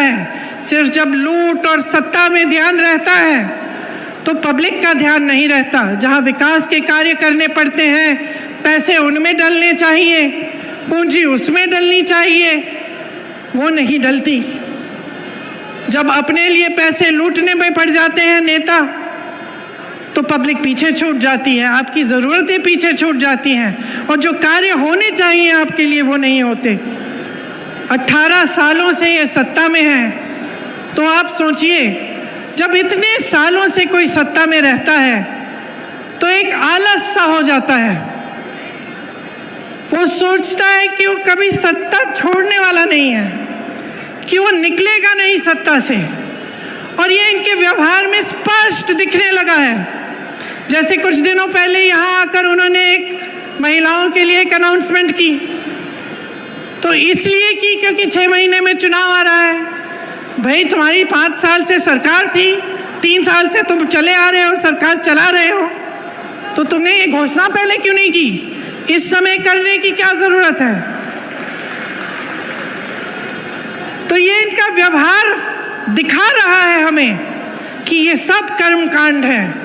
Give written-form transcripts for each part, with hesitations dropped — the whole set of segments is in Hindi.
है। सिर्फ जब लूट और सत्ता में ध्यान रहता है तो पब्लिक का ध्यान नहीं रहता। जहां विकास के कार्य करने पड़ते हैं, पैसे उनमें डलने चाहिए, पूंजी उसमें डलनी चाहिए, वो नहीं डलती। जब अपने लिए पैसे लूटने में पड़ जाते हैं नेता, तो पब्लिक पीछे छूट जाती है, आपकी ज़रूरतें पीछे छूट जाती हैं, और जो कार्य होने चाहिए आपके लिए वो नहीं होते। 18 सालों से ये सत्ता में है, तो आप सोचिए, जब इतने सालों से कोई सत्ता में रहता है तो एक आलस सा हो जाता है। वो सोचता है कि वो कभी सत्ता छोड़ने वाला नहीं है, कि वो निकलेगा नहीं सत्ता से, और ये इनके व्यवहार में स्पष्ट दिखने लगा है। जैसे कुछ दिनों पहले यहाँ आकर उन्होंने एक महिलाओं के लिए एक अनाउंसमेंट की, तो इसलिए की क्योंकि 6 महीने में चुनाव आ रहा है। भाई, तुम्हारी 5 साल से सरकार थी, 3 साल से तुम चले आ रहे हो, सरकार चला रहे हो, तो तुमने ये घोषणा पहले क्यों नहीं की? इस समय करने की क्या जरूरत है? तो ये इनका व्यवहार दिखा रहा है हमें कि ये सब कर्मकांड है।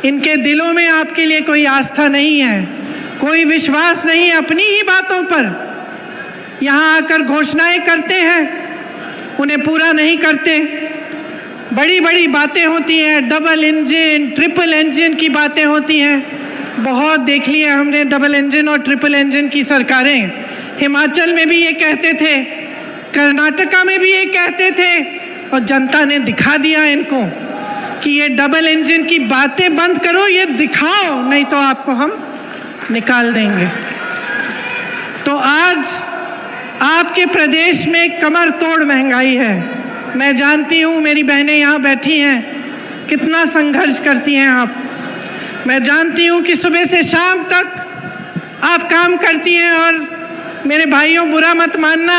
इनके दिलों में आपके लिए कोई आस्था नहीं है, कोई विश्वास नहीं है अपनी ही बातों पर। यहाँ आकर घोषणाएं करते हैं, उन्हें पूरा नहीं करते। बड़ी बड़ी बातें होती हैं, डबल इंजन, ट्रिपल इंजन की बातें होती हैं। बहुत देख लिया हमने डबल इंजन और ट्रिपल इंजन की सरकारें। हिमाचल में भी ये कहते थे, कर्नाटका में भी ये कहते थे, और जनता ने दिखा दिया इनको कि ये डबल इंजन की बातें बंद करो, ये दिखाओ, नहीं तो आपको हम निकाल देंगे। तो आज आपके प्रदेश में कमर तोड़ महंगाई है। मैं जानती हूँ, मेरी बहनें यहाँ बैठी हैं, कितना संघर्ष करती हैं आप। मैं जानती हूँ कि सुबह से शाम तक आप काम करती हैं, और मेरे भाइयों बुरा मत मानना,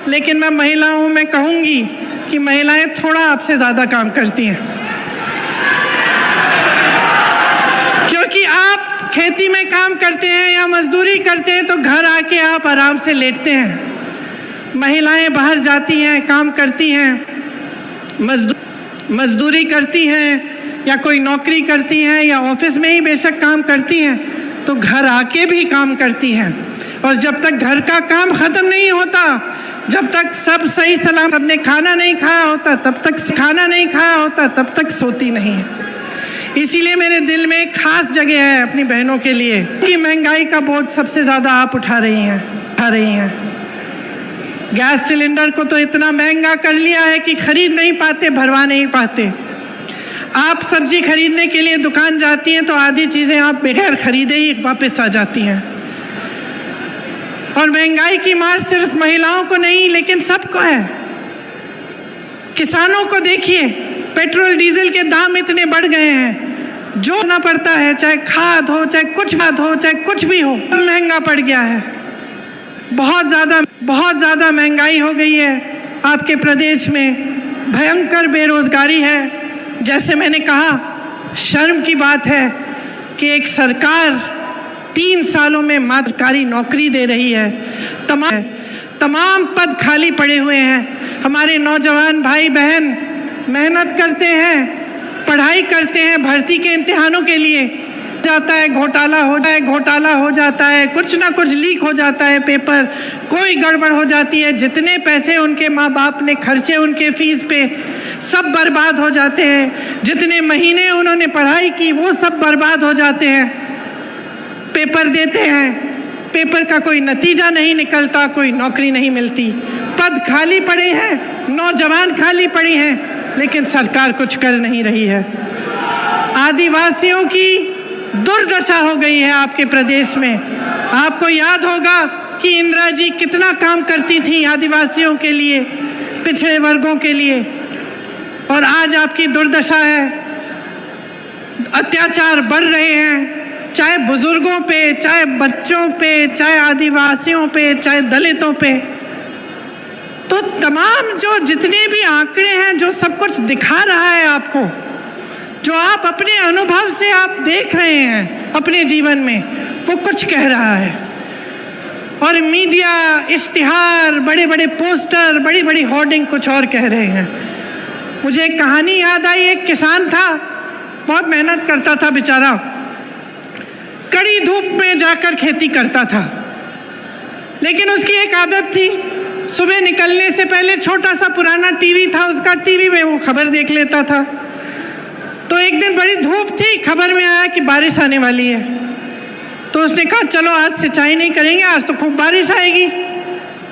लेकिन मैं महिला हूँ, मैं कहूँगी कि महिलाएं थोड़ा आपसे ज़्यादा काम करती हैं, क्योंकि आप खेती में काम करते हैं या मजदूरी करते हैं तो घर आके आप आराम से लेटते हैं। महिलाएं बाहर जाती हैं, काम करती हैं, मजदूरी करती हैं, या कोई नौकरी करती हैं, या ऑफिस में ही बेशक काम करती हैं, तो घर आके भी काम करती हैं। और जब तक घर का काम ख़त्म नहीं होता, जब तक सब सही सलामत, सबने खाना नहीं खाया होता तब तक सोती नहीं है। इसीलिए मेरे दिल में एक खास जगह है अपनी बहनों के लिए कि महंगाई का बोझ सबसे ज़्यादा आप उठा रही हैं। गैस सिलेंडर को तो इतना महंगा कर लिया है कि खरीद नहीं पाते, भरवा नहीं पाते। आप सब्जी खरीदने के लिए दुकान जाती हैं तो आधी चीज़ें आप बगैर खरीदे ही वापस आ जाती हैं। और महंगाई की मार सिर्फ महिलाओं को नहीं, लेकिन सबको है। किसानों को देखिए, पेट्रोल डीजल के दाम इतने बढ़ गए हैं, जो ना पड़ता है, चाहे खाद हो, चाहे कुछ भी हो, महंगा पड़ गया है। बहुत ज़्यादा महंगाई हो गई है। आपके प्रदेश में भयंकर बेरोजगारी है। जैसे मैंने कहा, शर्म की बात है कि एक सरकार 3 सालों में सरकारी नौकरी दे रही है। तमाम पद खाली पड़े हुए हैं। हमारे नौजवान भाई बहन मेहनत करते हैं, पढ़ाई करते हैं, भर्ती के इम्तिहानों के लिए जाता है, घोटाला हो जाता है, कुछ ना कुछ लीक हो जाता है पेपर, कोई गड़बड़ हो जाती है। जितने पैसे उनके माँ बाप ने खर्चे उनके फीस पे, सब बर्बाद हो जाते हैं। जितने महीने उन्होंने पढ़ाई की वो सब बर्बाद हो जाते हैं। पेपर देते हैं, पेपर का कोई नतीजा नहीं निकलता, कोई नौकरी नहीं मिलती, पद खाली पड़े हैं, नौजवान खाली पड़ी हैं, लेकिन सरकार कुछ कर नहीं रही है। आदिवासियों की दुर्दशा हो गई है आपके प्रदेश में। आपको याद होगा कि इंदिरा जी कितना काम करती थी आदिवासियों के लिए, पिछड़े वर्गों के लिए, और आज आपकी दुर्दशा है। अत्याचार बढ़ रहे हैं, चाहे बुजुर्गों पे, चाहे बच्चों पे, चाहे आदिवासियों पे, चाहे दलितों पे। तो तमाम जो जितने भी आंकड़े हैं, जो सब कुछ दिखा रहा है आपको, जो आप अपने अनुभव से आप देख रहे हैं अपने जीवन में, वो कुछ कह रहा है। और मीडिया, इश्तिहार, बड़े बड़े पोस्टर, बड़ी बड़ी होर्डिंग कुछ और कह रहे हैं। मुझे एक कहानी याद आई। एक किसान था, बहुत मेहनत करता था बेचारा, कड़ी धूप में जाकर खेती करता था। लेकिन उसकी एक आदत थी, सुबह निकलने से पहले छोटा सा पुराना टीवी था उसका, टीवी में वो खबर देख लेता था। तो एक दिन बड़ी धूप थी, खबर में आया कि बारिश आने वाली है। तो उसने कहा चलो आज सिंचाई नहीं करेंगे, आज तो खूब बारिश आएगी।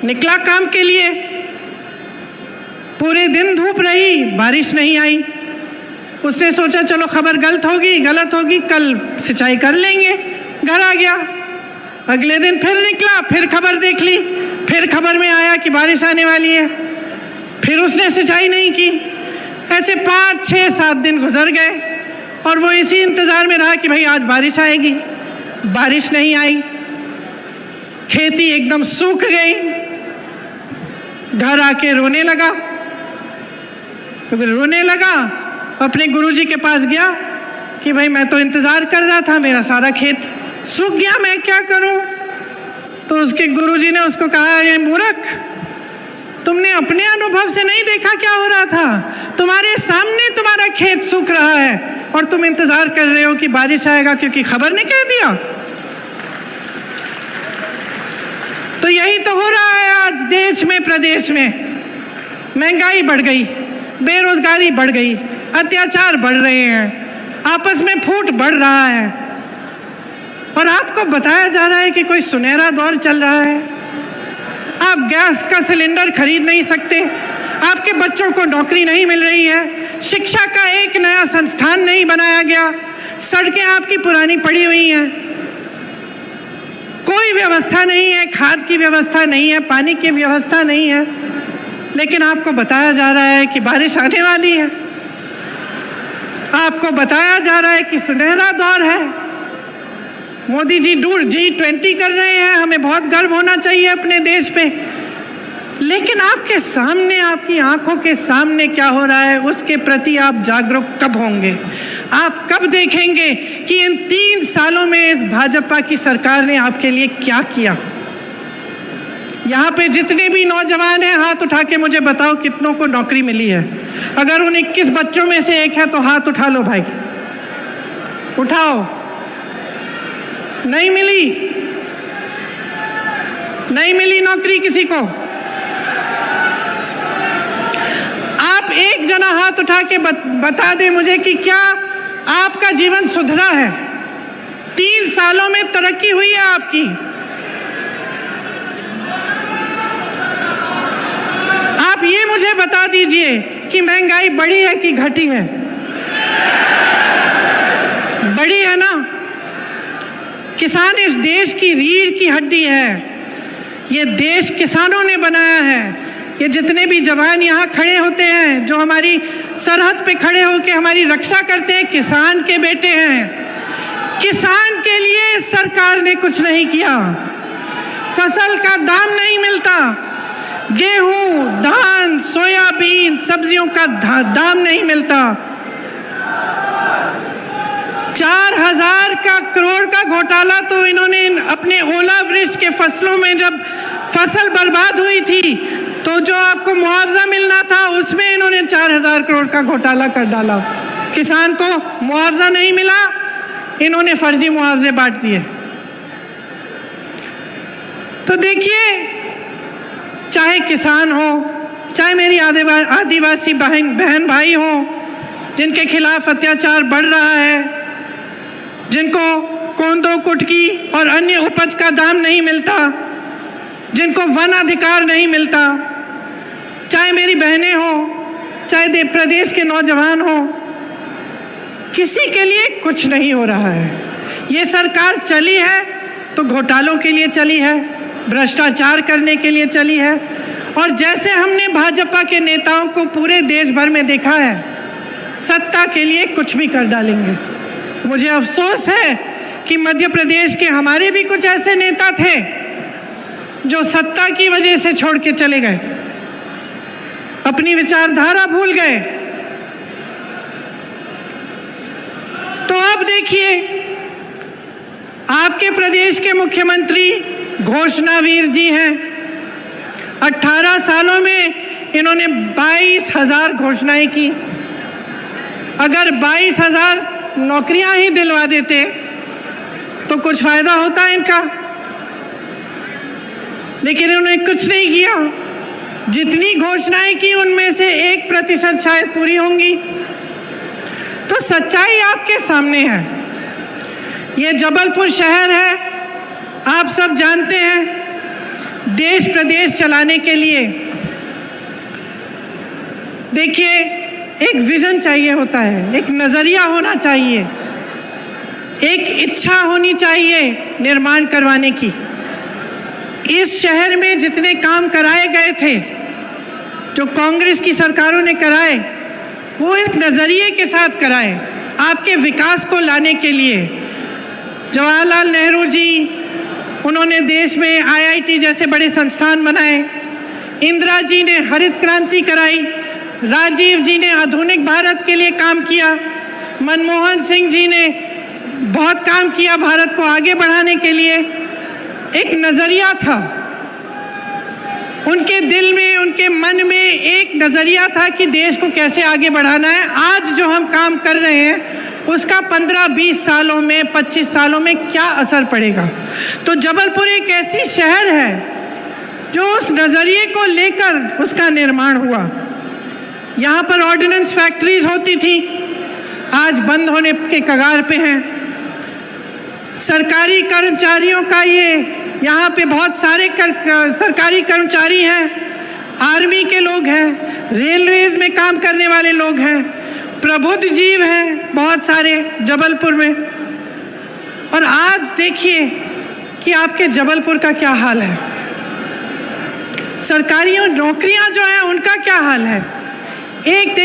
निकला काम के लिए, पूरे दिन धूप रही, बारिश नहीं आई। उसने सोचा चलो खबर गलत होगी, कल सिंचाई कर लेंगे। घर आ गया, अगले दिन फिर निकला, फिर खबर देख ली, फिर खबर में आया कि बारिश आने वाली है। फिर उसने सिंचाई नहीं की। ऐसे 5, 6, 7 दिन गुजर गए और वो इसी इंतज़ार में रहा कि भाई आज बारिश आएगी। बारिश नहीं आई, खेती एकदम सूख गई। घर आके रोने लगा। तो फिर रोने लगा, अपने गुरुजी के पास गया कि भाई मैं तो इंतज़ार कर रहा था, मेरा सारा खेत सूख गया, मैं क्या करूं? तो उसके गुरुजी ने उसको कहा, ये मूर्ख, तुमने अपने अनुभव से नहीं देखा क्या हो रहा था? तुम्हारे सामने तुम्हारा खेत सूख रहा है और तुम इंतजार कर रहे हो कि बारिश आएगा क्योंकि खबर ने कह दिया। तो यही तो हो रहा है आज देश में, प्रदेश में। महंगाई बढ़ गई, बेरोजगारी बढ़ गई, अत्याचार बढ़ रहे हैं, आपस में फूट बढ़ रहा है और आपको बताया जा रहा है कि कोई सुनहरा दौर चल रहा है। आप गैस का सिलेंडर खरीद नहीं सकते, आपके बच्चों को नौकरी नहीं मिल रही है, शिक्षा का एक नया संस्थान नहीं बनाया गया, सड़कें आपकी पुरानी पड़ी हुई हैं, कोई व्यवस्था नहीं है, खाद की व्यवस्था नहीं है, पानी की व्यवस्था नहीं है। लेकिन आपको बताया जा रहा है कि बारिश आने वाली है, आपको बताया जा रहा है कि सुनहरा दौर है। मोदी जी G20 कर रहे हैं, हमें बहुत गर्व होना चाहिए अपने देश पे। लेकिन आपके सामने, आपकी आंखों के सामने क्या हो रहा है उसके प्रति आप जागरूक कब होंगे? आप कब देखेंगे कि इन 3 सालों में इस भाजपा की सरकार ने आपके लिए क्या किया? यहाँ पे जितने भी नौजवान हैं, हाथ उठा के मुझे बताओ कितनों को नौकरी मिली है। अगर उन 21 बच्चों में से एक है तो हाथ उठा लो भाई, उठाओ। नहीं मिली, नहीं मिली नौकरी किसी को? आप एक जना हाथ उठा के बता दें मुझे कि क्या आपका जीवन सुधरा है? 3 सालों में तरक्की हुई है आपकी? आप ये मुझे बता दीजिए कि महंगाई बढ़ी है कि घटी है? बढ़ी है ना। किसान इस देश की रीढ़ की हड्डी है, ये देश किसानों ने बनाया है। ये जितने भी जवान यहाँ खड़े होते हैं, जो हमारी सरहद पे खड़े होकर हमारी रक्षा करते हैं, किसान के बेटे हैं। किसान के लिए सरकार ने कुछ नहीं किया। फसल का दाम नहीं मिलता, गेहूं, धान, सोयाबीन, सब्जियों का दाम नहीं मिलता। 4000 करोड़ का घोटाला तो इन्होंने अपने ओलावृष्टि के फसलों में, जब फसल बर्बाद हुई थी तो जो आपको मुआवजा मिलना था उसमें इन्होंने 4000 करोड़ का घोटाला कर डाला। किसान को मुआवजा नहीं मिला, इन्होंने फर्जी मुआवजे बांट दिए। तो देखिए, चाहे किसान हो, चाहे मेरी आदिवासी बहन भाई हो, जिनके खिलाफ अत्याचार बढ़ रहा है, जिनको कोंदो कुटकी और अन्य उपज का दाम नहीं मिलता, जिनको वन अधिकार नहीं मिलता, चाहे मेरी बहनें हो, चाहे प्रदेश के नौजवान हो, किसी के लिए कुछ नहीं हो रहा है। ये सरकार चली है तो घोटालों के लिए चली है, भ्रष्टाचार करने के लिए चली है। और जैसे हमने भाजपा के नेताओं को पूरे देश भर में देखा है, सत्ता के लिए कुछ भी कर डालेंगे। मुझे अफसोस है कि मध्य प्रदेश के हमारे भी कुछ ऐसे नेता थे जो सत्ता की वजह से छोड़ के चले गए, अपनी विचारधारा भूल गए। तो अब देखिए, आपके प्रदेश के मुख्यमंत्री घोषणावीर जी हैं। 18 सालों में इन्होंने 22,000 घोषणाएं की। अगर 22,000 नौकरियां ही दिलवा देते तो कुछ फायदा होता इनका, लेकिन इन्होंने कुछ नहीं किया। जितनी घोषणाएं की उनमें से 1% शायद पूरी होंगी। तो सच्चाई आपके सामने है। ये जबलपुर शहर है, आप सब जानते हैं। देश प्रदेश चलाने के लिए देखिए एक विजन चाहिए होता है, एक नज़रिया होना चाहिए, एक इच्छा होनी चाहिए निर्माण करवाने की। इस शहर में जितने काम कराए गए थे, जो कांग्रेस की सरकारों ने कराए, वो एक नज़रिए के साथ कराए आपके विकास को लाने के लिए। जवाहरलाल नेहरू जी, उन्होंने देश में IIT जैसे बड़े संस्थान बनाए। इंदिरा जी ने हरित क्रांति कराई। राजीव जी ने आधुनिक भारत के लिए काम किया। मनमोहन सिंह जी ने बहुत काम किया भारत को आगे बढ़ाने के लिए। एक नज़रिया था उनके दिल में, उनके मन में एक नज़रिया था कि देश को कैसे आगे बढ़ाना है। आज जो हम काम कर रहे हैं उसका 15-20 सालों में, 25 सालों में क्या असर पड़ेगा। तो जबलपुर एक ऐसी शहर है जो उस नज़रिए को लेकर उसका निर्माण हुआ। यहाँ पर ऑर्डिनेंस फैक्ट्रीज होती थी, आज बंद होने के कगार पे हैं। सरकारी कर्मचारियों का यहाँ पे बहुत सारे सरकारी कर्मचारी हैं, आर्मी के लोग हैं, रेलवेज में काम करने वाले लोग हैं, प्रबुद्ध जीव हैं बहुत सारे जबलपुर में। और आज देखिए कि आपके जबलपुर का क्या हाल है। सरकारी नौकरियां जो हैं उनका क्या हाल है। एक